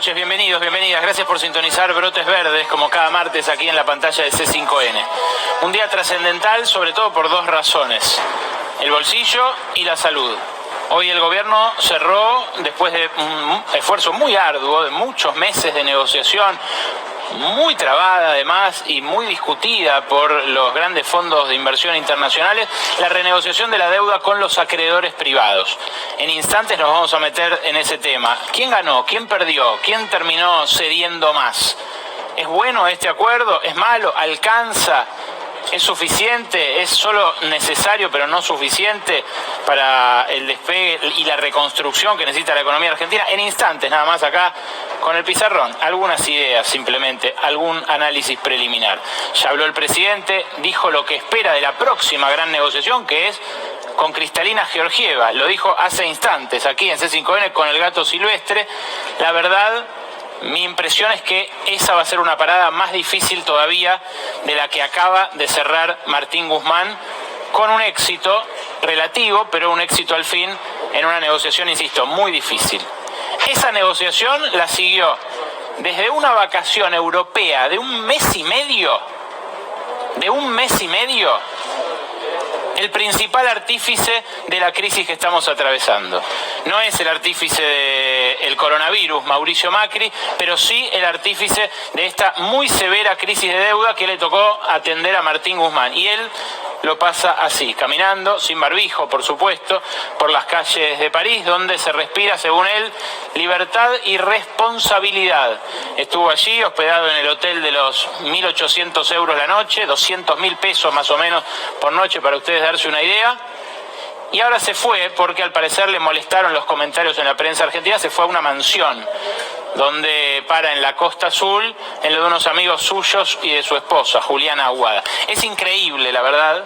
noches, bienvenidos, bienvenidas. Gracias por sintonizar Brotes Verdes, como cada martes aquí en la pantalla de C5N. Un día trascendental, sobre todo por dos razones: el bolsillo y la salud. Hoy el gobierno cerró, después de un esfuerzo muy arduo, de muchos meses de negociación, muy trabada además y muy discutida por los grandes fondos de inversión internacionales, la renegociación de la deuda con los acreedores privados. En instantes nos vamos a meter en ese tema. ¿Quién ganó? ¿Quién perdió? ¿Quién terminó cediendo más? ¿Es bueno este acuerdo? ¿Es malo? ¿Alcanza? ¿Es suficiente? ¿Es solo necesario pero no suficiente para el despegue y la reconstrucción que necesita la economía argentina? En instantes, nada más acá con el pizarrón, algunas ideas simplemente, algún análisis preliminar. Ya habló el presidente, dijo lo que espera de la próxima gran negociación, que es con Cristalina Georgieva. Lo dijo hace instantes aquí en C5N con el gato silvestre. La verdad, mi impresión es que esa va a ser una parada más difícil todavía de la que acaba de cerrar Martín Guzmán, con un éxito relativo, pero un éxito al fin en una negociación, insisto, muy difícil. Esa negociación la siguió desde una vacación europea de un mes y medio, el principal artífice de la crisis que estamos atravesando. No es el artífice del coronavirus, Mauricio Macri, pero sí el artífice de esta muy severa crisis de deuda que le tocó atender a Martín Guzmán. Y él lo pasa así, caminando, sin barbijo, por supuesto, por las calles de París, donde se respira, según él, libertad y responsabilidad. Estuvo allí, hospedado en el hotel de los 1.800 euros la noche, 200.000 pesos más o menos por noche, para ustedes darse una idea. Y ahora se fue, porque al parecer le molestaron los comentarios en la prensa argentina, se fue a una mansión, donde para en la Costa Azul, en lo de unos amigos suyos y de su esposa, Juliana Aguada. Es increíble, la verdad,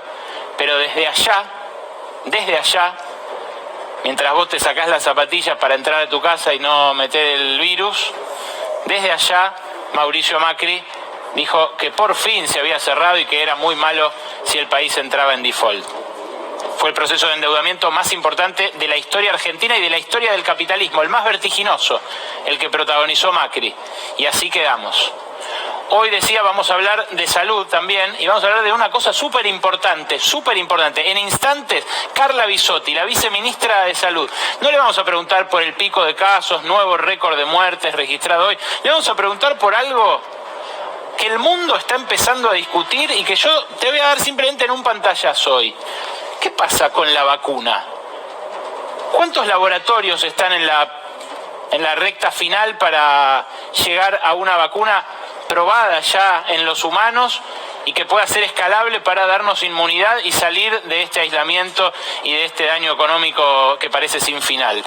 pero desde allá, mientras vos te sacás las zapatillas para entrar a tu casa y no meter el virus, desde allá Mauricio Macri dijo que por fin se había cerrado y que era muy malo si el país entraba en default. Fue el proceso de endeudamiento más importante de la historia argentina y de la historia del capitalismo, el más vertiginoso, el que protagonizó Macri. Y así quedamos. Hoy decía, vamos a hablar de salud también, y vamos a hablar de una cosa súper importante. En instantes, Carla Bisotti, la viceministra de Salud. No le vamos a preguntar por el pico de casos, nuevo récord de muertes registrado hoy. Le vamos a preguntar por algo que el mundo está empezando a discutir y que yo te voy a dar simplemente en un pantallazo hoy. ¿Qué pasa con la vacuna? ¿Cuántos laboratorios están en la recta final para llegar a una vacuna probada ya en los humanos y que pueda ser escalable para darnos inmunidad y salir de este aislamiento y de este daño económico que parece sin final?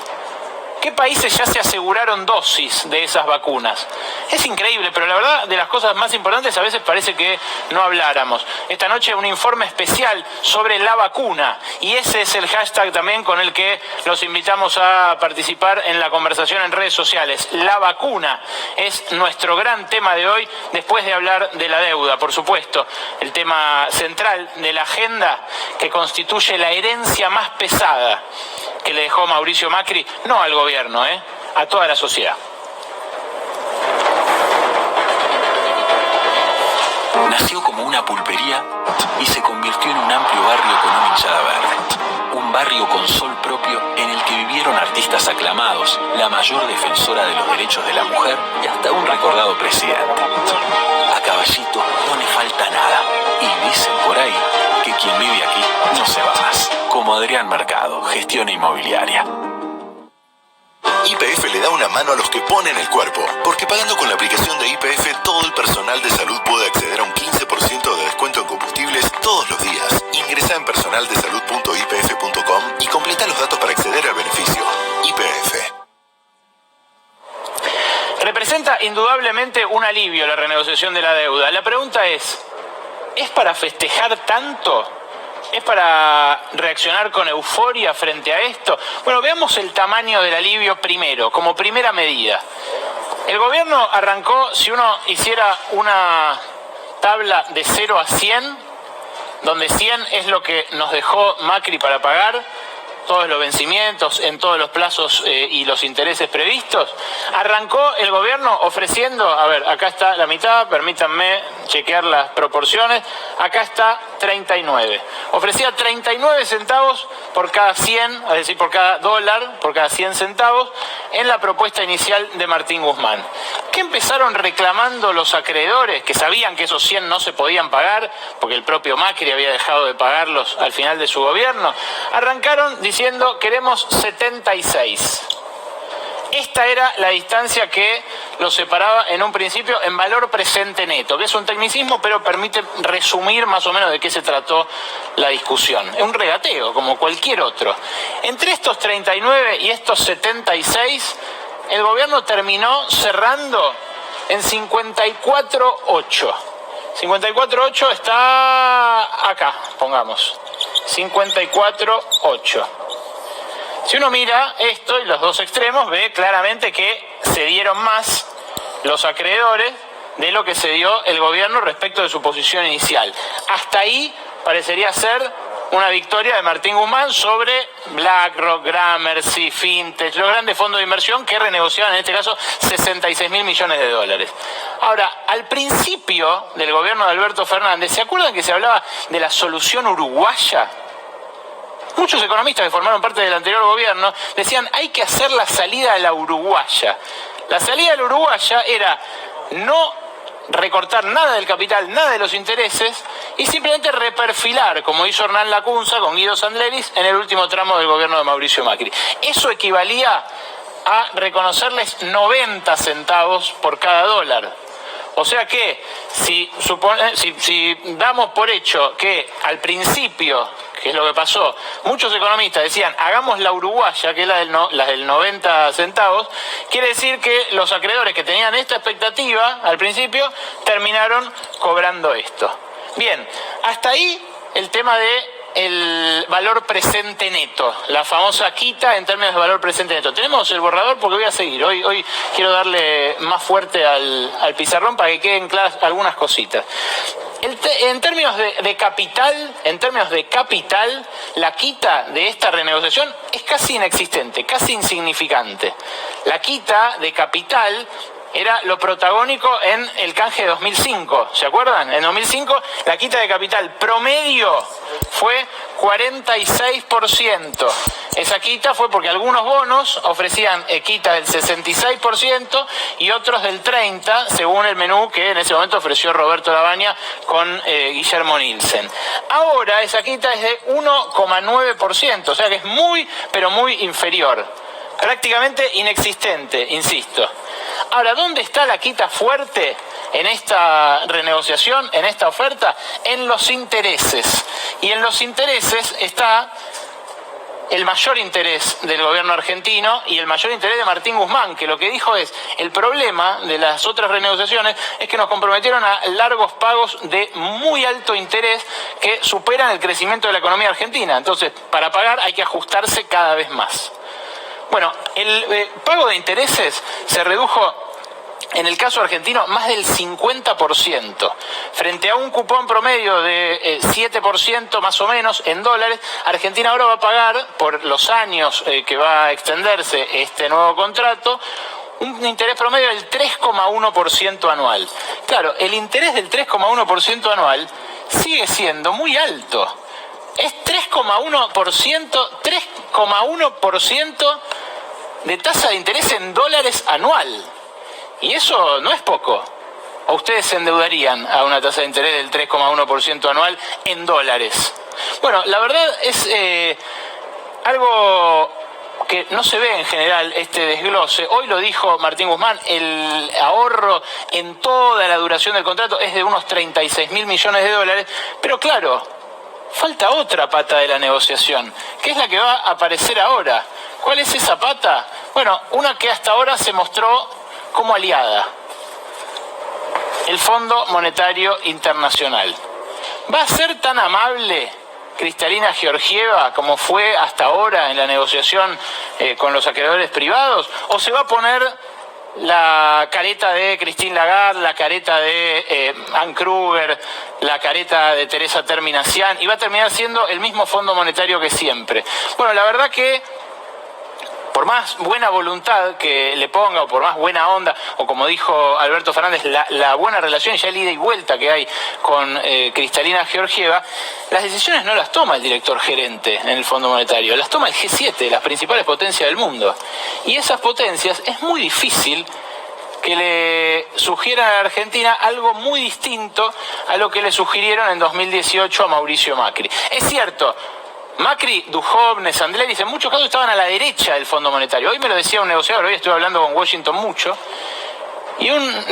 ¿Qué países ya se aseguraron dosis de esas vacunas? Es increíble, pero la verdad, de las cosas más importantes a veces parece que no habláramos. Esta noche un informe especial sobre la vacuna, y ese es el hashtag también con el que los invitamos a participar en la conversación en redes sociales. La vacuna es nuestro gran tema de hoy, después de hablar de la deuda, por supuesto, el tema central de la agenda que constituye la herencia más pesada que le dejó Mauricio Macri, no al gobierno, a toda la sociedad. Nació como una pulpería y se convirtió en un amplio barrio con una hinchada verde. Un barrio con sol propio en el que vivieron artistas aclamados, la mayor defensora de los derechos de la mujer y hasta un recordado presidente. A Caballito no le falta nada y dicen por ahí que quien vive aquí no se va más. Como Adrián Mercado, gestión inmobiliaria. YPF le da una mano a los que ponen el cuerpo, porque pagando con la aplicación de YPF todo el personal de salud puede acceder a un 15% de descuento en combustibles todos los días. Ingresa en personaldesalud.ypf.com y completa los datos para acceder al beneficio. YPF. Representa indudablemente un alivio la renegociación de la deuda. La pregunta ¿es para festejar tanto? ¿Es para reaccionar con euforia frente a esto? Bueno, veamos el tamaño del alivio primero, como primera medida. El gobierno arrancó, si uno hiciera una tabla de 0 a 100, donde 100 es lo que nos dejó Macri para pagar, todos los vencimientos, en todos los plazos y los intereses previstos. Arrancó el gobierno ofreciendo, a ver, acá está la mitad, permítanme chequear las proporciones, acá está 39. Ofrecía 39 centavos por cada 100, es decir, por cada dólar, por cada 100 centavos, en la propuesta inicial de Martín Guzmán. ¿Qué empezaron reclamando los acreedores, que sabían que esos 100 no se podían pagar, porque el propio Macri había dejado de pagarlos al final de su gobierno? Arrancaron diciendo, queremos 76. Esta era la distancia que los separaba en un principio en valor presente neto, que es un tecnicismo, pero permite resumir más o menos de qué se trató la discusión. Es un regateo, como cualquier otro. Entre estos 39 y estos 76, el gobierno terminó cerrando en 54.8. 54.8 está acá, pongamos. 54.8. Si uno mira esto y los dos extremos, ve claramente que se dieron más los acreedores de lo que se dio el gobierno respecto de su posición inicial. Hasta ahí parecería ser una victoria de Martín Guzmán sobre BlackRock, Gramercy, Fintech, los grandes fondos de inversión que renegociaban en este caso 66.000 millones de dólares. Ahora, al principio del gobierno de Alberto Fernández, ¿se acuerdan que se hablaba de la solución uruguaya? Muchos economistas que formaron parte del anterior gobierno decían hay que hacer la salida a la uruguaya. La salida a la uruguaya era no recortar nada del capital, nada de los intereses y simplemente reperfilar, como hizo Hernán Lacunza con Guido Sandleris en el último tramo del gobierno de Mauricio Macri. Eso equivalía a reconocerles 90 centavos por cada dólar. O sea que si damos por hecho que al principio, que es lo que pasó, muchos economistas decían hagamos la uruguaya, que es la del 90 centavos, quiere decir que los acreedores que tenían esta expectativa al principio terminaron cobrando esto. Bien, hasta ahí el tema de el valor presente neto, la famosa quita en términos de valor presente neto. Tenemos el borrador porque voy a seguir. Hoy quiero darle más fuerte al pizarrón para que queden claras algunas cositas. En términos de capital, la quita de esta renegociación es casi inexistente, casi insignificante. La quita de capital era lo protagónico en el canje de 2005, ¿se acuerdan? En 2005 la quita de capital promedio fue 46%. Esa quita fue porque algunos bonos ofrecían quita del 66% y otros del 30%, según el menú que en ese momento ofreció Roberto Lavagna con Guillermo Nielsen. Ahora esa quita es de 1,9%, o sea que es muy, pero muy inferior. Prácticamente inexistente, insisto. Ahora, ¿dónde está la quita fuerte en esta renegociación, en esta oferta? En los intereses. Y en los intereses está el mayor interés del gobierno argentino y el mayor interés de Martín Guzmán, que lo que dijo es, el problema de las otras renegociaciones es que nos comprometieron a largos pagos de muy alto interés que superan el crecimiento de la economía argentina. Entonces, para pagar hay que ajustarse cada vez más. Bueno, el pago de intereses se redujo en el caso argentino más del 50%. Frente a un cupón promedio de 7% más o menos en dólares, Argentina ahora va a pagar, por los años que va a extenderse este nuevo contrato, un interés promedio del 3,1% anual. Claro, el interés del 3,1% anual sigue siendo muy alto. Es 3,1% de tasa de interés en dólares anual. Y eso no es poco. ¿O ustedes se endeudarían a una tasa de interés del 3,1% anual en dólares? Bueno, la verdad es algo que no se ve en general este desglose. Hoy lo dijo Martín Guzmán, el ahorro en toda la duración del contrato es de unos 36.000 millones de dólares. Pero claro, falta otra pata de la negociación, que es la que va a aparecer ahora. ¿Cuál es esa pata? Bueno, una que hasta ahora se mostró como aliada. El Fondo Monetario Internacional. ¿Va a ser tan amable Kristalina Georgieva como fue hasta ahora en la negociación con los acreedores privados? ¿O se va a poner la careta de Christine Lagarde, la careta de Anne Kruger, la careta de Teresa Terminacián, y va a terminar siendo el mismo Fondo Monetario que siempre. Bueno, la verdad que por más buena voluntad que le ponga, o por más buena onda, o como dijo Alberto Fernández, la buena relación y ya el ida y vuelta que hay con Kristalina Georgieva, las decisiones no las toma el director gerente en el Fondo Monetario, las toma el G7, las principales potencias del mundo. Y esas potencias es muy difícil que le sugieran a la Argentina algo muy distinto a lo que le sugirieron en 2018 a Mauricio Macri. Es cierto, Macri, Duhovne, Sandleris, en muchos casos estaban a la derecha del Fondo Monetario. Hoy me lo decía un negociador, hoy estuve hablando con Washington mucho, y un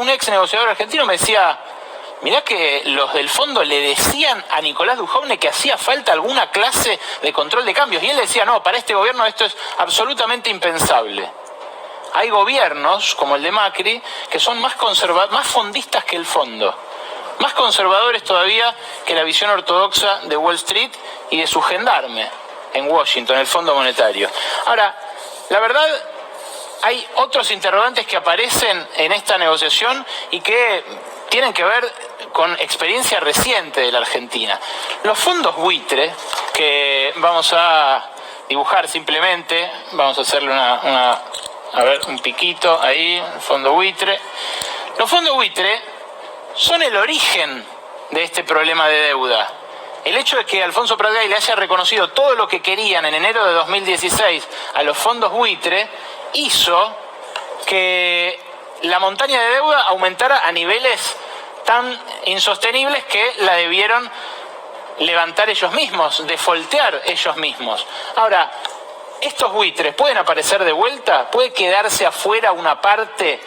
ex negociador argentino me decía, mirá que los del fondo le decían a Nicolás Duhovne que hacía falta alguna clase de control de cambios, y él decía, no, para este gobierno esto es absolutamente impensable. Hay gobiernos, como el de Macri, que son más fondistas que el fondo, más conservadores todavía que la visión ortodoxa de Wall Street y de su gendarme en Washington, el Fondo Monetario. Ahora, la verdad, hay otros interrogantes que aparecen en esta negociación y que tienen que ver con experiencia reciente de la Argentina. Los fondos buitre, que vamos a dibujar simplemente, vamos a hacerle un piquito ahí, fondo buitre. Los fondos buitre son el origen de este problema de deuda. El hecho de que Alfonso Prat le haya reconocido todo lo que querían en enero de 2016 a los fondos buitre hizo que la montaña de deuda aumentara a niveles tan insostenibles que la debieron levantar ellos mismos, defoltear ellos mismos. Ahora, ¿estos buitres pueden aparecer de vuelta? ¿Puede quedarse afuera una parte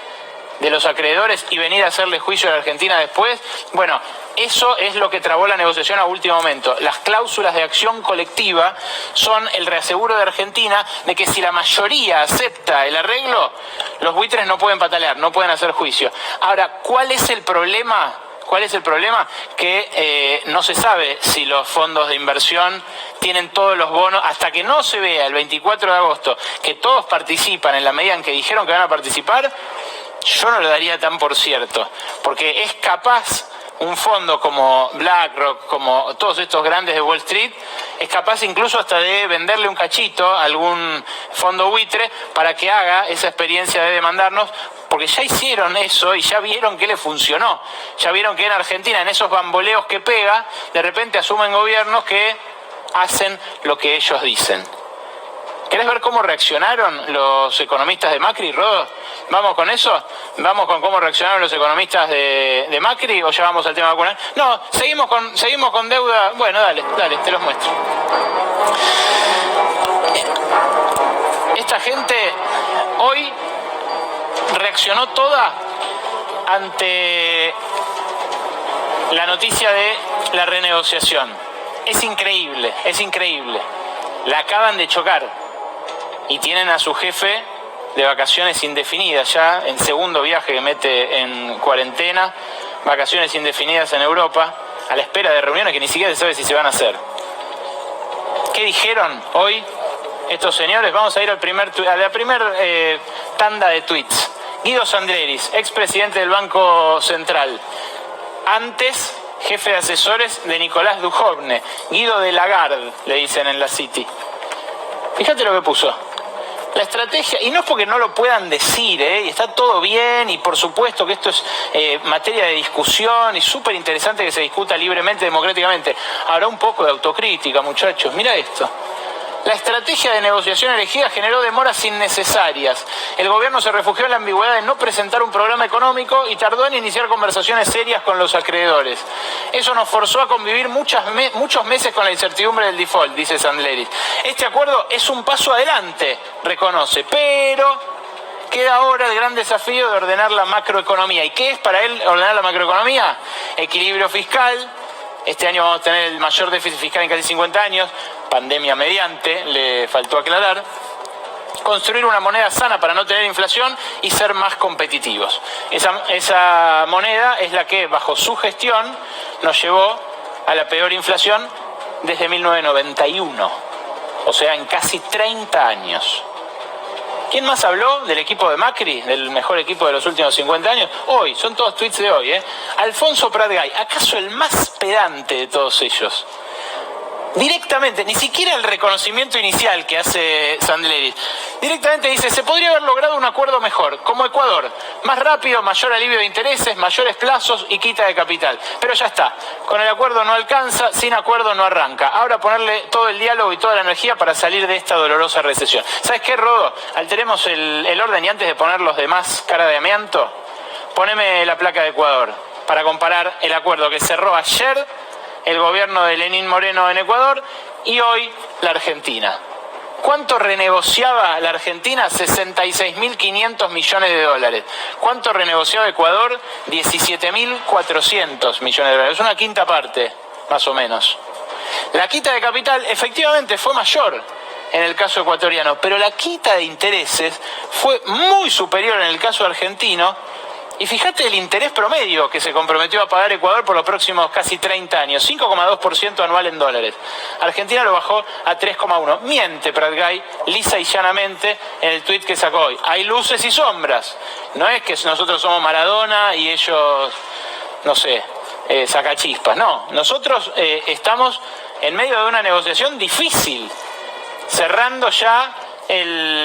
de los acreedores y venir a hacerle juicio a la Argentina después? Bueno, eso es lo que trabó la negociación a último momento. Las cláusulas de acción colectiva son el reaseguro de Argentina de que si la mayoría acepta el arreglo, los buitres no pueden patalear, no pueden hacer juicio. Ahora, ¿cuál es el problema? ¿Cuál es el problema? Que no se sabe si los fondos de inversión tienen todos los bonos, hasta que no se vea el 24 de agosto que todos participan en la medida en que dijeron que van a participar. Yo no lo daría tan por cierto, porque es capaz un fondo como BlackRock, como todos estos grandes de Wall Street, es capaz incluso hasta de venderle un cachito a algún fondo buitre para que haga esa experiencia de demandarnos, porque ya hicieron eso y ya vieron que le funcionó. Ya vieron que en Argentina, en esos bamboleos que pega, de repente asumen gobiernos que hacen lo que ellos dicen. ¿Querés ver cómo reaccionaron los economistas de Macri, Rodo? ¿Vamos con eso? ¿Vamos con cómo reaccionaron los economistas de Macri o ya vamos al tema vacunal? No, seguimos con deuda. Bueno, dale, te los muestro. Esta gente hoy reaccionó toda ante la noticia de la renegociación. Es increíble, es increíble. La acaban de chocar. Y tienen a su jefe de vacaciones indefinidas ya, en segundo viaje que mete en cuarentena, vacaciones indefinidas en Europa, a la espera de reuniones que ni siquiera se sabe si se van a hacer. ¿Qué dijeron hoy estos señores? Vamos a ir a la primera tanda de tweets. Guido Sandleris, expresidente del Banco Central, antes jefe de asesores de Nicolás Duhovne, Guido de Lagarde, le dicen en la City. Fíjate lo que puso. La estrategia, y no es porque no lo puedan decir, y está todo bien, y por supuesto que esto es materia de discusión, y súper interesante que se discuta libremente, democráticamente. Habrá un poco de autocrítica, muchachos. Mira esto. La estrategia de negociación elegida generó demoras innecesarias. El gobierno se refugió en la ambigüedad de no presentar un programa económico y tardó en iniciar conversaciones serias con los acreedores. Eso nos forzó a convivir muchos meses con la incertidumbre del default, dice Sandleris. Este acuerdo es un paso adelante, reconoce, pero queda ahora el gran desafío de ordenar la macroeconomía. ¿Y qué es para él ordenar la macroeconomía? Equilibrio fiscal. Este año vamos a tener el mayor déficit fiscal en casi 50 años, pandemia mediante, le faltó aclarar. Construir una moneda sana para no tener inflación y ser más competitivos. Esa moneda es la que, bajo su gestión, nos llevó a la peor inflación desde 1991, o sea, en casi 30 años. ¿Quién más habló del equipo de Macri, del mejor equipo de los últimos 50 años? Hoy, son todos tweets de hoy, Alfonso Pratgay, ¿acaso el más pedante de todos ellos? Directamente, ni siquiera el reconocimiento inicial que hace Sandleri. Directamente dice, se podría haber logrado un acuerdo mejor, como Ecuador. Más rápido, mayor alivio de intereses, mayores plazos y quita de capital. Pero ya está, con el acuerdo no alcanza, sin acuerdo no arranca. Ahora ponerle todo el diálogo y toda la energía para salir de esta dolorosa recesión. ¿Sabes qué, Rodo? Alteremos el orden y antes de poner los demás cara de amianto, poneme la placa de Ecuador para comparar el acuerdo que cerró ayer el gobierno de Lenín Moreno en Ecuador y hoy la Argentina. ¿Cuánto renegociaba la Argentina? 66.500 millones de dólares. ¿Cuánto renegociaba Ecuador? 17.400 millones de dólares. Es una quinta parte, más o menos. La quita de capital efectivamente fue mayor en el caso ecuatoriano, pero la quita de intereses fue muy superior en el caso argentino. Y fíjate el interés promedio que se comprometió a pagar Ecuador por los próximos casi 30 años, 5,2% anual en dólares. Argentina lo bajó a 3,1%. Miente Pratgay lisa y llanamente en el tuit que sacó hoy. Hay luces y sombras. No es que nosotros somos Maradona y ellos, no sé, sacachispas. No, nosotros estamos en medio de una negociación difícil, cerrando ya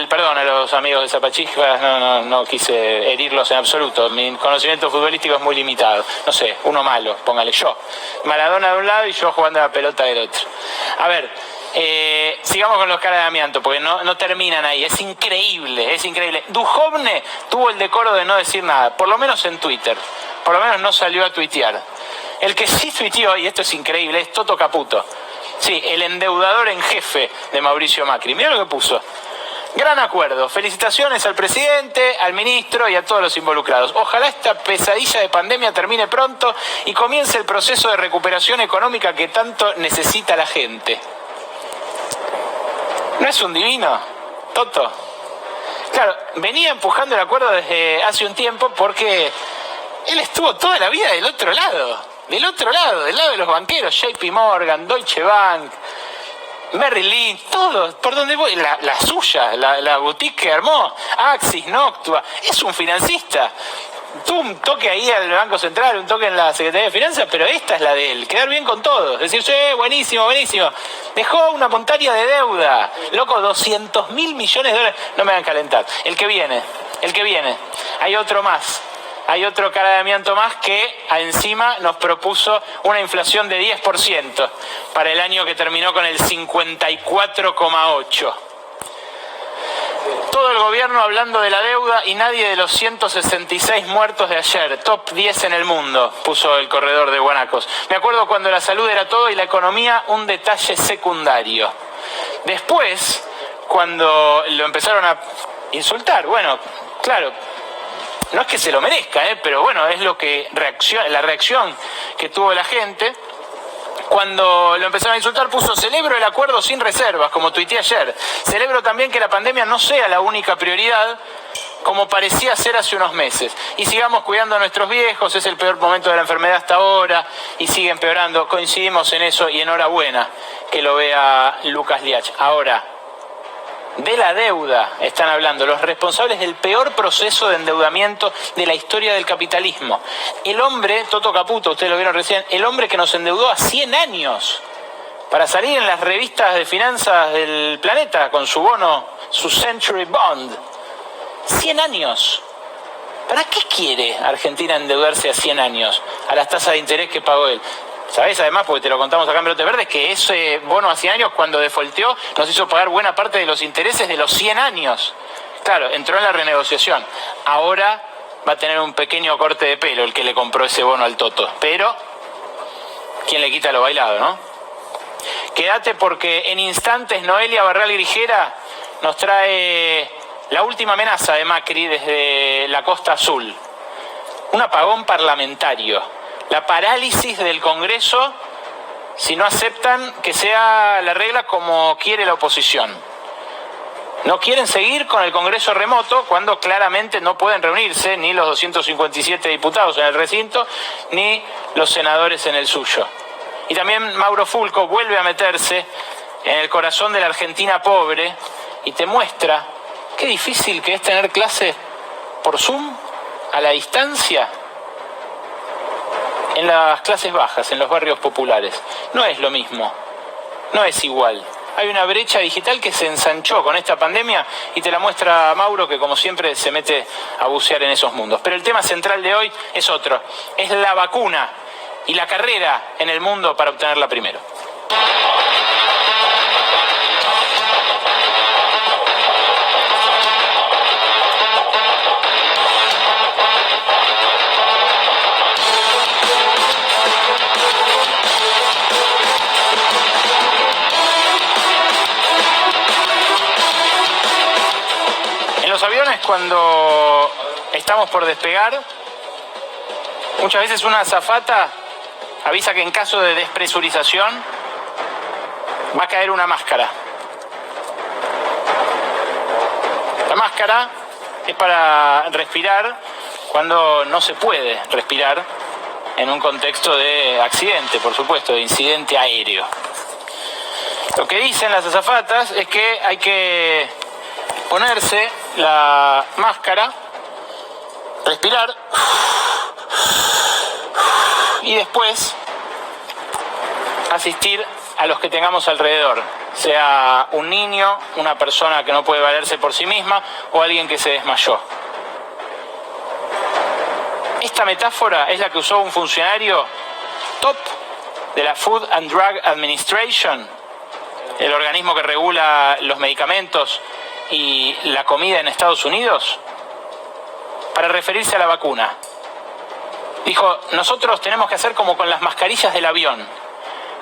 perdón a los amigos de Zapachispas, no quise herirlos en absoluto. Mi conocimiento futbolístico es muy limitado. No sé, uno malo, póngale yo. Maradona de un lado y yo jugando a la pelota del otro. A ver, sigamos con los caras de amianto, porque no terminan ahí. Es increíble, es increíble. Duhovne tuvo el decoro de no decir nada, por lo menos en Twitter. Por lo menos no salió a tuitear. El que sí tuiteó, y esto es increíble, es Toto Caputo. Sí, el endeudador en jefe de Mauricio Macri. Mirá lo que puso. Gran acuerdo. Felicitaciones al presidente, al ministro y a todos los involucrados. Ojalá esta pesadilla de pandemia termine pronto y comience el proceso de recuperación económica que tanto necesita la gente. ¿No es un divino, Toto? Claro, venía empujando el acuerdo desde hace un tiempo porque él estuvo toda la vida del otro lado, del lado de los banqueros, JP Morgan, Deutsche Bank, Merrill Lynch, todos, por donde voy, la suya, la boutique que armó, Axis, Noctua, es un financista. Tuvo un toque ahí al Banco Central, un toque en la Secretaría de Finanzas, pero esta es la de él, quedar bien con todos, decir, sí, buenísimo, buenísimo. Dejó una montaña de deuda, loco, 200.000 millones de dólares, no me hagan calentar. El que viene, hay otro más. Hay otro cara de amianto más que encima nos propuso una inflación de 10% para el año que terminó con el 54,8%. Todo el gobierno hablando de la deuda y nadie de los 166 muertos de ayer. Top 10 en el mundo, puso el corredor de Guanacos. Me acuerdo cuando la salud era todo y la economía un detalle secundario. Después, cuando lo empezaron a insultar, bueno, claro, no es que se lo merezca, pero bueno, es lo que la reacción que tuvo la gente. Cuando lo empezaron a insultar puso, celebro el acuerdo sin reservas, como tuiteé ayer. Celebro también que la pandemia no sea la única prioridad, como parecía ser hace unos meses. Y sigamos cuidando a nuestros viejos, es el peor momento de la enfermedad hasta ahora, y sigue empeorando. Coincidimos en eso y enhorabuena que lo vea Lucas Liach. Ahora, de la deuda están hablando los responsables del peor proceso de endeudamiento de la historia del capitalismo. El hombre, Toto Caputo, ustedes lo vieron recién, el hombre que nos endeudó a 100 años para salir en las revistas de finanzas del planeta con su bono, su Century Bond. 100 años. ¿Para qué quiere Argentina endeudarse a 100 años? A las tasas de interés que pagó él. ¿Sabés? Además, porque te lo contamos acá en Brotes Verdes, que ese bono a 100 años, cuando defaulteó, nos hizo pagar buena parte de los intereses de los 100 años. Claro, entró en la renegociación. Ahora va a tener un pequeño corte de pelo el que le compró ese bono al Toto. Pero, ¿quién le quita lo bailado, no? Quédate porque en instantes Noelia Barral Grijera nos trae la última amenaza de Macri desde la Costa Azul. Un apagón parlamentario. La parálisis del Congreso si no aceptan que sea la regla como quiere la oposición. No quieren seguir con el Congreso remoto cuando claramente no pueden reunirse ni los 257 diputados en el recinto ni los senadores en el suyo. Y también Mauro Fulco vuelve a meterse en el corazón de la Argentina pobre y te muestra qué difícil que es tener clases por Zoom, a la distancia, en las clases bajas, en los barrios populares. No es lo mismo, no es igual. Hay una brecha digital que se ensanchó con esta pandemia y te la muestra Mauro, que como siempre se mete a bucear en esos mundos. Pero el tema central de hoy es otro, es la vacuna y la carrera en el mundo para obtenerla primero. En los aviones, cuando estamos por despegar, muchas veces una azafata avisa que en caso de despresurización va a caer una máscara. La máscara es para respirar cuando no se puede respirar en un contexto de accidente, por supuesto, de incidente aéreo. Lo que dicen las azafatas es que hay que ponerse la máscara, respirar y después asistir a los que tengamos alrededor, sea un niño, una persona que no puede valerse por sí misma o alguien que se desmayó. Esta metáfora es la que usó un funcionario top de la Food and Drug Administration, el organismo que regula los medicamentos y la comida en Estados Unidos, para referirse a la vacuna. Dijo, nosotros tenemos que hacer como con las mascarillas del avión.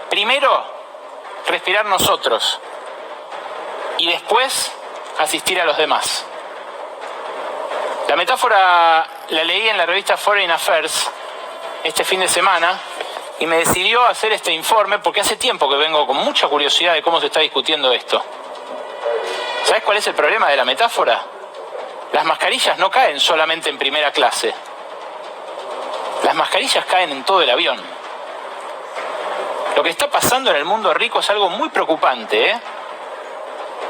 Primero, respirar nosotros y después asistir a los demás. La metáfora la leí en la revista Foreign Affairs este fin de semana y me decidió hacer este informe porque hace tiempo que vengo con mucha curiosidad de cómo se está discutiendo esto. ¿Sabes cuál es el problema de la metáfora? Las mascarillas no caen solamente en primera clase. Las mascarillas caen en todo el avión. Lo que está pasando en el mundo rico es algo muy preocupante, ¿eh?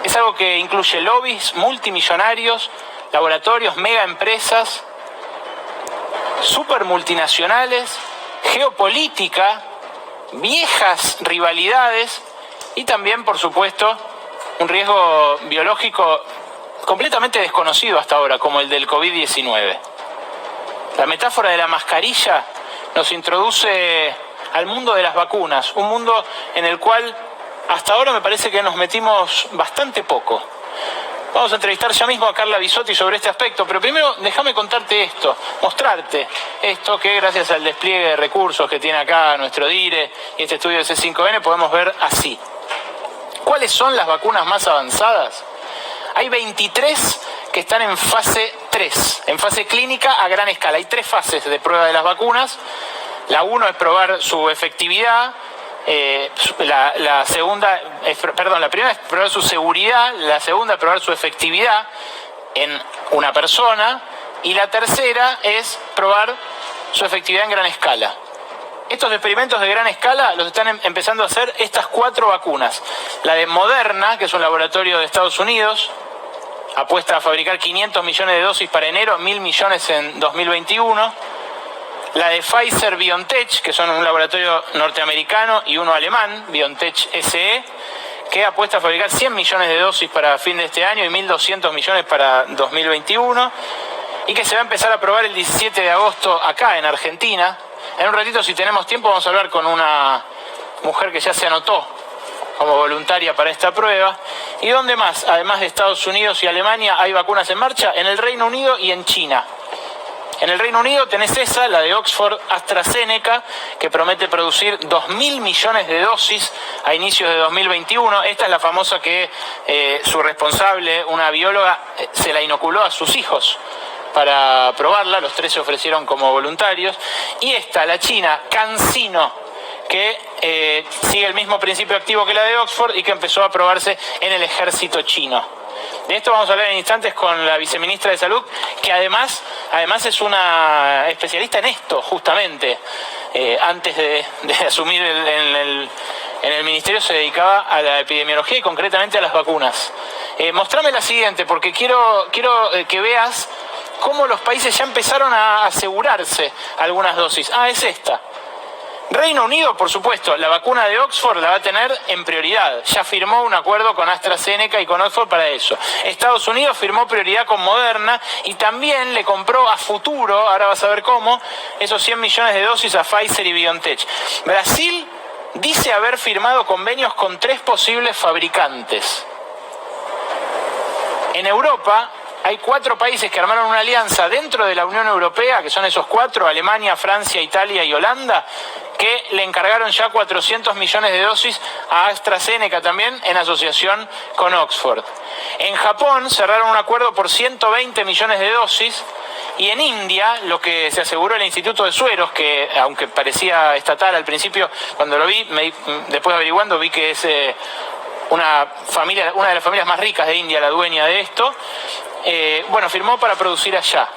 Es algo que incluye lobbies multimillonarios, laboratorios, mega empresas, super multinacionales, geopolítica, viejas rivalidades y también, por supuesto, un riesgo biológico completamente desconocido hasta ahora, como el del COVID-19. La metáfora de la mascarilla nos introduce al mundo de las vacunas, un mundo en el cual hasta ahora me parece que nos metimos bastante poco. Vamos a entrevistar ya mismo a Carla Bisotti sobre este aspecto, pero primero déjame contarte esto, mostrarte esto que gracias al despliegue de recursos que tiene acá nuestro DIRE y este estudio de C5N podemos ver así. ¿Cuáles son las vacunas más avanzadas? Hay 23 que están en fase 3, en fase clínica a gran escala. Hay 3 fases de prueba de las vacunas. La 1 es probar su efectividad, la primera es probar su seguridad, la segunda es probar su efectividad en una persona y la tercera es probar su efectividad en gran escala. Estos experimentos de gran escala los están empezando a hacer estas 4 vacunas. La de Moderna, que es un laboratorio de Estados Unidos, apuesta a fabricar 500 millones de dosis para enero, 1.000 millones en 2021. La de Pfizer-BioNTech, que son un laboratorio norteamericano y uno alemán, BioNTech SE, que apuesta a fabricar 100 millones de dosis para fin de este año y 1.200 millones para 2021, y que se va a empezar a probar el 17 de agosto acá en Argentina. En un ratito, si tenemos tiempo, vamos a hablar con una mujer que ya se anotó como voluntaria para esta prueba. ¿Y dónde más? Además de Estados Unidos y Alemania, hay vacunas en marcha en el Reino Unido y en China. En el Reino Unido tenés esa, la de Oxford AstraZeneca, que promete producir 2.000 millones de dosis a inicios de 2021. Esta es la famosa que su responsable, una bióloga, se la inoculó a sus hijos para probarla. Los 3 se ofrecieron como voluntarios. Y esta, la china, CanSino, que sigue el mismo principio activo que la de Oxford y que empezó a probarse en el ejército chino. De esto vamos a hablar en instantes con la viceministra de Salud, que además es una especialista en esto, justamente. antes de asumir en el ministerio se dedicaba a la epidemiología y concretamente a las vacunas. Mostrame la siguiente, porque quiero que veas cómo los países ya empezaron a asegurarse algunas dosis. Es esta. Reino Unido, por supuesto, la vacuna de Oxford la va a tener en prioridad. Ya firmó un acuerdo con AstraZeneca y con Oxford para eso. Estados Unidos firmó prioridad con Moderna y también le compró a futuro, ahora vas a ver cómo, esos 100 millones de dosis a Pfizer y BioNTech. Brasil dice haber firmado convenios con 3 posibles fabricantes. En Europa hay 4 países que armaron una alianza dentro de la Unión Europea, que son esos 4, Alemania, Francia, Italia y Holanda, que le encargaron ya 400 millones de dosis a AstraZeneca también en asociación con Oxford. En Japón cerraron un acuerdo por 120 millones de dosis y en India lo que se aseguró el Instituto de Sueros, que aunque parecía estatal al principio, cuando lo vi, después averiguando vi que es una de las familias más ricas de India, la dueña de esto, firmó para producir allá.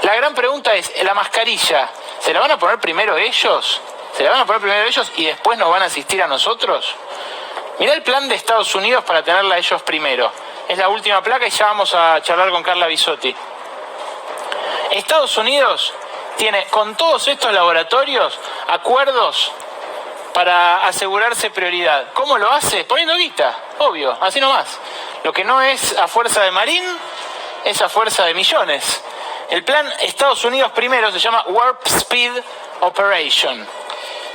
La gran pregunta es, ¿la mascarilla se la van a poner primero ellos? ¿Se la van a poner primero ellos y después nos van a asistir a nosotros? Mirá el plan de Estados Unidos para tenerla ellos primero. Es la última placa y ya vamos a charlar con Carla Bisotti. Estados Unidos tiene con todos estos laboratorios acuerdos para asegurarse prioridad. ¿Cómo lo hace? Poniendo guita, obvio, así nomás. Lo que no es a fuerza de marín, es a fuerza de millones. El plan Estados Unidos primero se llama Warp Speed Operation.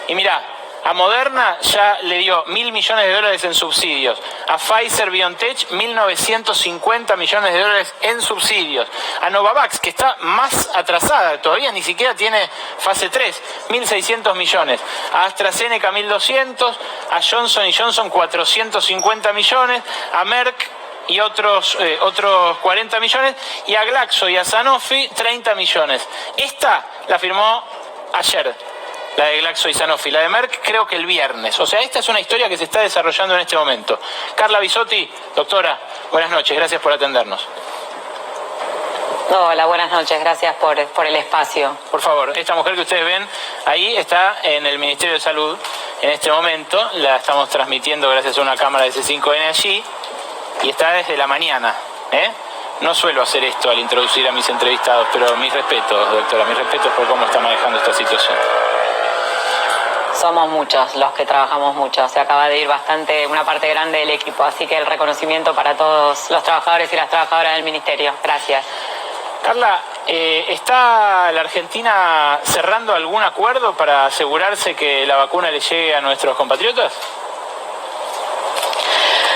Y mirá, a Moderna ya le dio $1.000 millones en subsidios. A Pfizer BioNTech 1.950 millones de dólares en subsidios. A Novavax, que está más atrasada, todavía ni siquiera tiene fase 3, 1.600 millones. A AstraZeneca 1.200, a Johnson Johnson 450 millones, a Merck y otros 40 millones, y a Glaxo y a Sanofi 30 millones. Esta la firmó ayer, la de Glaxo y Sanofi. La de Merck creo que el viernes. O sea, esta es una historia que se está desarrollando en este momento. Carla Bisotti, doctora, buenas noches, gracias por atendernos. Hola, buenas noches, gracias por el espacio. Por favor, esta mujer que ustedes ven ahí está en el Ministerio de Salud en este momento. La estamos transmitiendo gracias a una cámara de C5N allí. Y está desde la mañana, No suelo hacer esto al introducir a mis entrevistados, pero mis respetos, doctora, mis respetos por cómo está manejando esta situación. Somos muchos los que trabajamos mucho, se acaba de ir una parte grande del equipo, así que el reconocimiento para todos los trabajadores y las trabajadoras del Ministerio. Gracias. Carla, ¿está la Argentina cerrando algún acuerdo para asegurarse que la vacuna le llegue a nuestros compatriotas?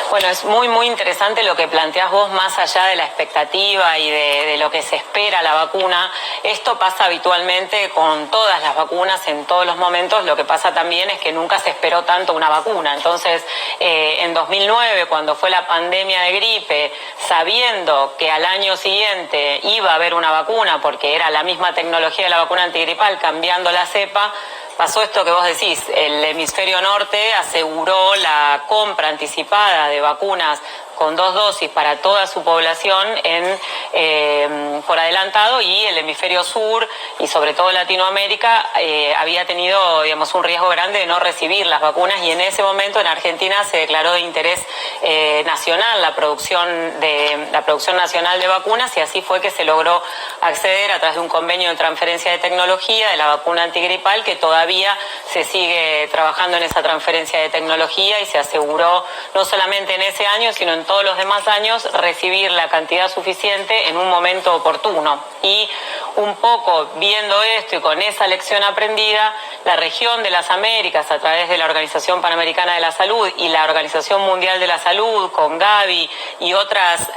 Bueno, es muy interesante lo que planteás vos, más allá de la expectativa y de lo que se espera la vacuna. Esto pasa habitualmente con todas las vacunas en todos los momentos. Lo que pasa también es que nunca se esperó tanto una vacuna. Entonces, en 2009, cuando fue la pandemia de gripe, sabiendo que al año siguiente iba a haber una vacuna, porque era la misma tecnología de la vacuna antigripal, cambiando la cepa, pasó esto que vos decís, el hemisferio norte aseguró la compra anticipada de vacunas con 2 dosis para toda su población por adelantado, y el hemisferio sur y sobre todo Latinoamérica había tenido, digamos, un riesgo grande de no recibir las vacunas, y en ese momento en Argentina se declaró de interés nacional la producción nacional de vacunas, y así fue que se logró acceder a través de un convenio de transferencia de tecnología de la vacuna antigripal, que todavía se sigue trabajando en esa transferencia de tecnología, y se aseguró no solamente en ese año sino en todos los demás años recibir la cantidad suficiente en un momento oportuno. Y un poco viendo esto y con esa lección aprendida, la región de las Américas, a través de la Organización Panamericana de la Salud y la Organización Mundial de la Salud, con Gavi y otras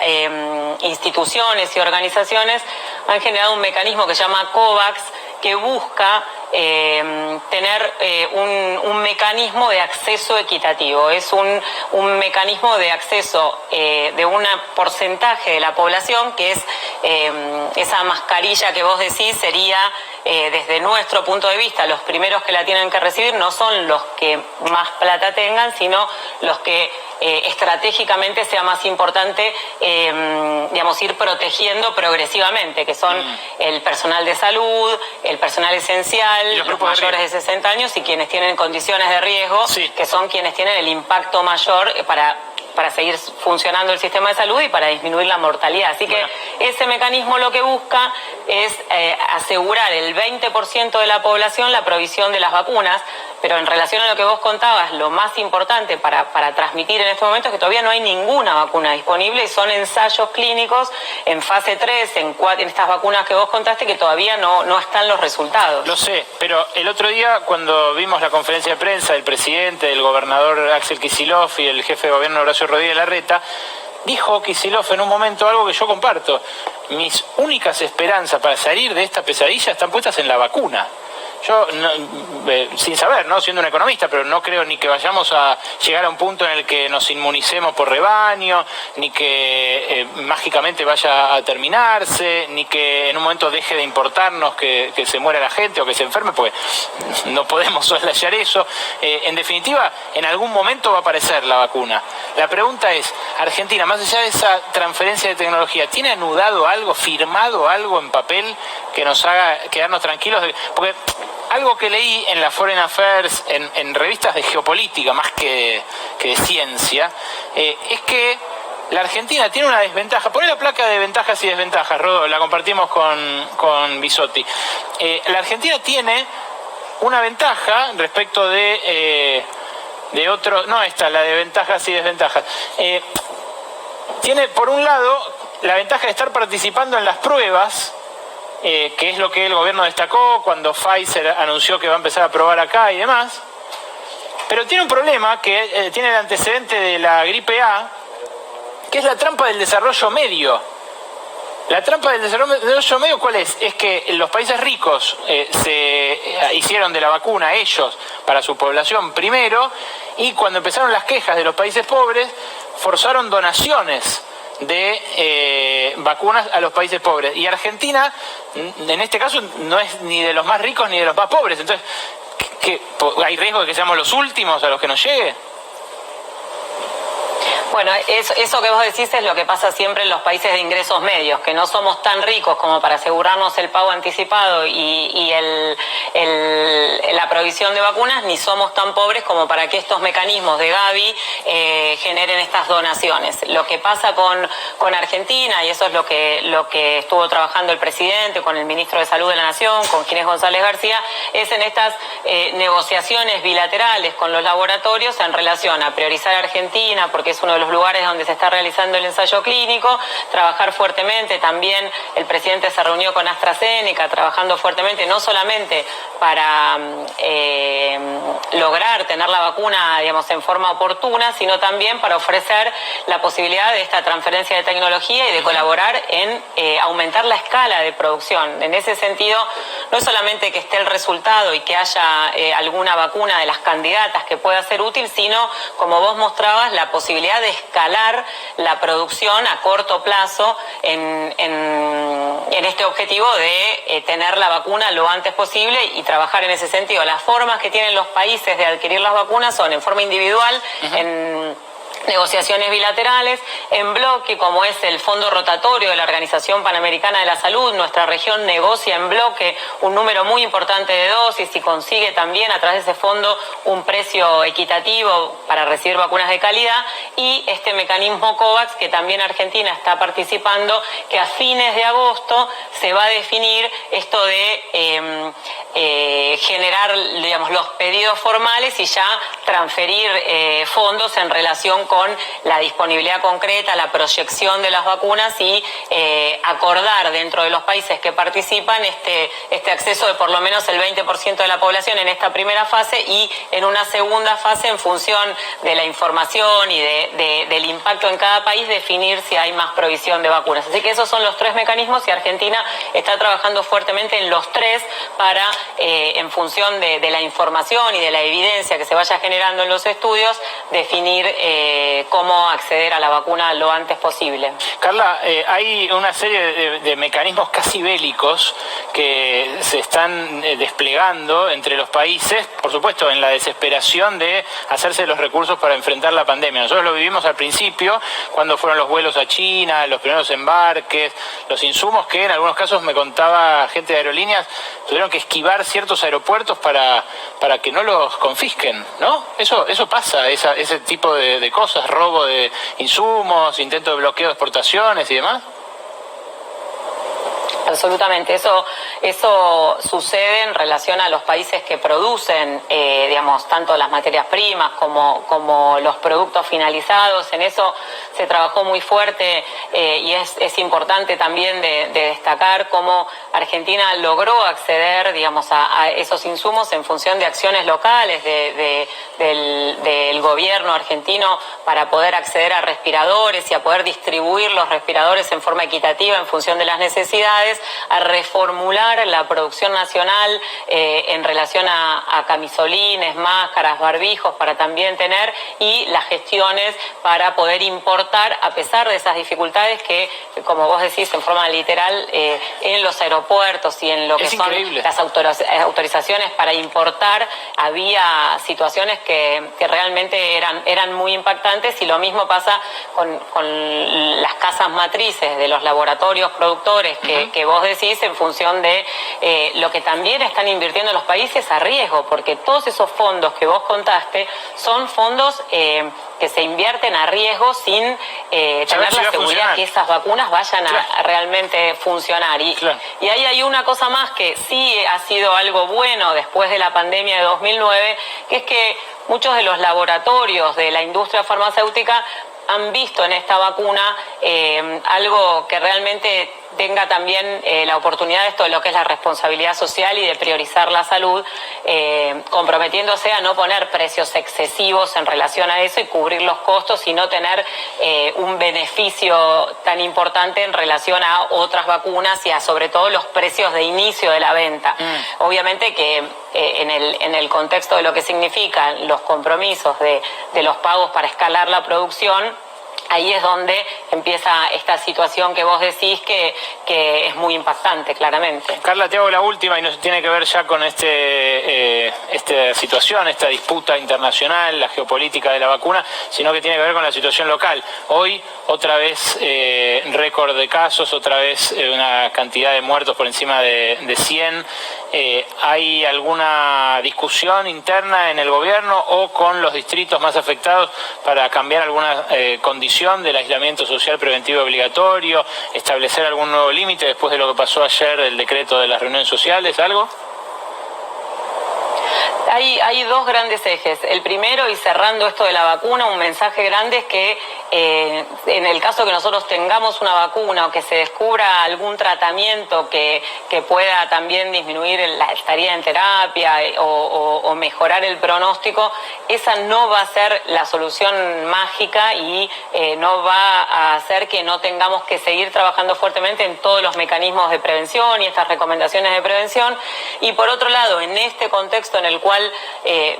instituciones y organizaciones, han generado un mecanismo que se llama COVAX, que busca tener un mecanismo de acceso equitativo. Es un mecanismo de acceso de un porcentaje de la población, que es esa mascarilla que vos decís sería, desde nuestro punto de vista, los primeros que la tienen que recibir no son los que más plata tengan, sino los que estratégicamente sea más importante, ir protegiendo progresivamente, que son el personal de salud, el personal esencial, los mayores de 60 años y quienes tienen condiciones de riesgo, que son quienes tienen el impacto mayor para seguir funcionando el sistema de salud y para disminuir la mortalidad. Así que ese mecanismo lo que busca es asegurar el 20% de la población la provisión de las vacunas, pero en relación a lo que vos contabas, lo más importante para transmitir en este momento es que todavía no hay ninguna vacuna disponible y son ensayos clínicos en fase 3, en estas vacunas que vos contaste, que todavía no están los resultados. Lo sé, pero el otro día cuando vimos la conferencia de prensa del presidente, del gobernador Axel Kicillof y el jefe de gobierno Horacio Rodríguez Larreta, dijo Kicillof en un momento algo que yo comparto: mis únicas esperanzas para salir de esta pesadilla están puestas en la vacuna. Yo, sin saber, ¿no?, siendo un economista, pero no creo ni que vayamos a llegar a un punto en el que nos inmunicemos por rebaño, ni que mágicamente vaya a terminarse, ni que en un momento deje de importarnos que se muera la gente o que se enferme, pues no podemos soslayar eso. En definitiva, en algún momento va a aparecer la vacuna. La pregunta es, Argentina, más allá de esa transferencia de tecnología, ¿tiene anudado algo, firmado algo en papel que nos haga quedarnos tranquilos? Porque algo que leí en la Foreign Affairs, en revistas de geopolítica más que de ciencia, es que la Argentina tiene una desventaja. Poné la placa de ventajas y desventajas, Rodo, la compartimos con Bisotti. La Argentina tiene una ventaja respecto de otro, no esta, la de ventajas y desventajas. Tiene, por un lado, la ventaja de estar participando en las pruebas, que es lo que el gobierno destacó cuando Pfizer anunció que va a empezar a probar acá y demás. Pero tiene un problema que tiene el antecedente de la gripe A, que es la trampa del desarrollo medio. La trampa del desarrollo medio, ¿cuál es? Es que los países ricos se hicieron de la vacuna ellos para su población primero, y cuando empezaron las quejas de los países pobres, forzaron donaciones de vacunas a los países pobres. Y Argentina, en este caso, no es ni de los más ricos ni de los más pobres. Entonces, ¿hay riesgo de que seamos los últimos a los que nos llegue? Bueno, eso que vos decís es lo que pasa siempre en los países de ingresos medios, que no somos tan ricos como para asegurarnos el pago anticipado y la provisión de vacunas, ni somos tan pobres como para que estos mecanismos de Gavi generen estas donaciones. Lo que pasa con Argentina, y eso es lo que estuvo trabajando el presidente con el ministro de Salud de la Nación, con Ginés González García, es en estas negociaciones bilaterales con los laboratorios en relación a priorizar a Argentina, porque es uno de los lugares donde se está realizando el ensayo clínico, trabajar fuertemente. También el presidente se reunió con AstraZeneca, trabajando fuertemente no solamente para lograr tener la vacuna, digamos, en forma oportuna, sino también para ofrecer la posibilidad de esta transferencia de tecnología y de colaborar en aumentar la escala de producción. En ese sentido, no es solamente que esté el resultado y que haya alguna vacuna de las candidatas que pueda ser útil, sino, como vos mostrabas, la posibilidad de escalar la producción a corto plazo en este objetivo de tener la vacuna lo antes posible y trabajar en ese sentido. Las formas que tienen los países de adquirir las vacunas son en forma individual, en negociaciones bilaterales, en bloque, como es el Fondo Rotatorio de la Organización Panamericana de la Salud. Nuestra región negocia en bloque un número muy importante de dosis y consigue también a través de ese fondo un precio equitativo para recibir vacunas de calidad, y este mecanismo COVAX, que también Argentina está participando, que a fines de agosto se va a definir esto de generar, digamos, los pedidos formales y ya transferir fondos en relación con la disponibilidad concreta, la proyección de las vacunas y acordar dentro de los países que participan este acceso de por lo menos el 20% de la población en esta primera fase, y en una segunda fase, en función de la información y del impacto en cada país, definir si hay más provisión de vacunas. Así que esos son los tres mecanismos y Argentina está trabajando fuertemente en los tres para, en función de la información y de la evidencia que se vaya generando en los estudios, definir cómo acceder a la vacuna lo antes posible. Carla, hay una serie de mecanismos casi bélicos que se están desplegando entre los países, por supuesto, en la desesperación de hacerse los recursos para enfrentar la pandemia. Nosotros lo vivimos al principio, cuando fueron los vuelos a China, los primeros embarques, los insumos que en algunos casos, me contaba gente de aerolíneas, tuvieron que esquivar ciertos aeropuertos para que no los confisquen, ¿no? Eso pasa, ese tipo de cosas, robo de insumos, intento de bloqueo de exportaciones y demás. Absolutamente, eso sucede en relación a los países que producen, digamos, tanto las materias primas como los productos finalizados. En eso se trabajó muy fuerte y es importante también de destacar cómo Argentina logró acceder, digamos, a esos insumos en función de acciones locales del gobierno argentino para poder acceder a respiradores y a poder distribuir los respiradores en forma equitativa en función de las necesidades, a reformular la producción nacional en relación a camisolines, máscaras, barbijos para también tener, y las gestiones para poder importar a pesar de esas dificultades que, como vos decís en forma literal, en los aeropuertos y en lo que son las autorizaciones para importar, había situaciones que realmente eran muy impactantes, y lo mismo pasa con las casas matrices de los laboratorios productores que vos decís, en función de lo que también están invirtiendo los países a riesgo, porque todos esos fondos que vos contaste son fondos que se invierten a riesgo sin tener la seguridad que esas vacunas vayan a realmente funcionar. Y ahí hay una cosa más que sí ha sido algo bueno después de la pandemia de 2009, que es que muchos de los laboratorios de la industria farmacéutica han visto en esta vacuna algo que realmente tenga también la oportunidad de esto, de lo que es la responsabilidad social y de priorizar la salud, comprometiéndose a no poner precios excesivos en relación a eso y cubrir los costos y no tener un beneficio tan importante en relación a otras vacunas y a sobre todo los precios de inicio de la venta. Obviamente que en el contexto de lo que significan los compromisos de los pagos para escalar la producción, ahí es donde empieza esta situación que vos decís que es muy impactante, claramente. Carla, te hago la última y no tiene que ver ya con esta situación, esta disputa internacional, la geopolítica de la vacuna, sino que tiene que ver con la situación local. Hoy, otra vez, récord de casos, otra vez una cantidad de muertos por encima de 100. ¿Hay alguna discusión interna en el gobierno o con los distritos más afectados para cambiar alguna condición del aislamiento social preventivo obligatorio, establecer algún nuevo límite después de lo que pasó ayer, el decreto de las reuniones sociales, algo? Hay dos grandes ejes. El primero, y cerrando esto de la vacuna, un mensaje grande es que en el caso que nosotros tengamos una vacuna o que se descubra algún tratamiento que pueda también disminuir la estadía en terapia o mejorar el pronóstico, esa no va a ser la solución mágica y no va a hacer que no tengamos que seguir trabajando fuertemente en todos los mecanismos de prevención y estas recomendaciones de prevención. Y por otro lado, en este contexto en el cual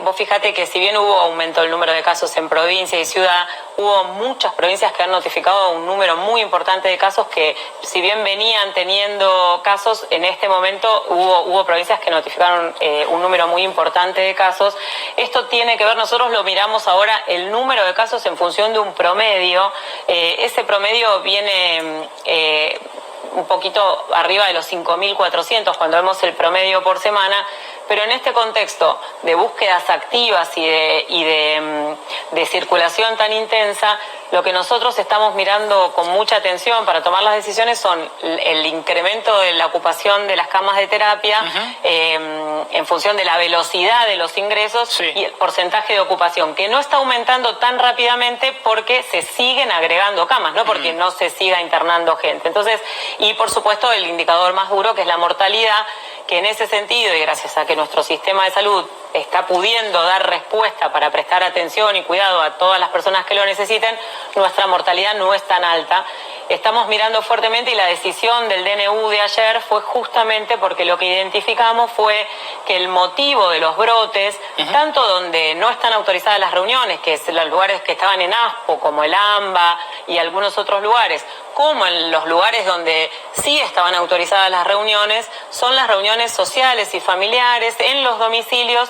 vos fíjate que si bien hubo aumento del número de casos en provincia y ciudad, hubo muchas provincias que han notificado un número muy importante de casos que, si bien venían teniendo casos, en este momento hubo provincias que notificaron un número muy importante de casos. Esto tiene que ver, nosotros lo miramos ahora, el número de casos en función de un promedio. Ese promedio viene un poquito arriba de los 5.400 cuando vemos el promedio por semana, pero en este contexto de búsquedas activas y de circulación tan intensa, lo que nosotros estamos mirando con mucha atención para tomar las decisiones son el incremento de la ocupación de las camas de terapia en función de la velocidad de los ingresos y el porcentaje de ocupación, que no está aumentando tan rápidamente porque se siguen agregando camas, no porque no se siga internando gente. Entonces, y por supuesto el indicador más duro, que es la mortalidad, que en ese sentido, y gracias a que nuestro sistema de salud está pudiendo dar respuesta para prestar atención y cuidado a todas las personas que lo necesiten, nuestra mortalidad no es tan alta. estamos mirando fuertemente y la decisión del DNU de ayer fue justamente porque lo que identificamos fue que el motivo de los brotes, tanto donde no están autorizadas las reuniones, que es los lugares que estaban en ASPO, como el AMBA y algunos otros lugares, como en los lugares donde sí estaban autorizadas las reuniones, son las reuniones sociales y familiares en los domicilios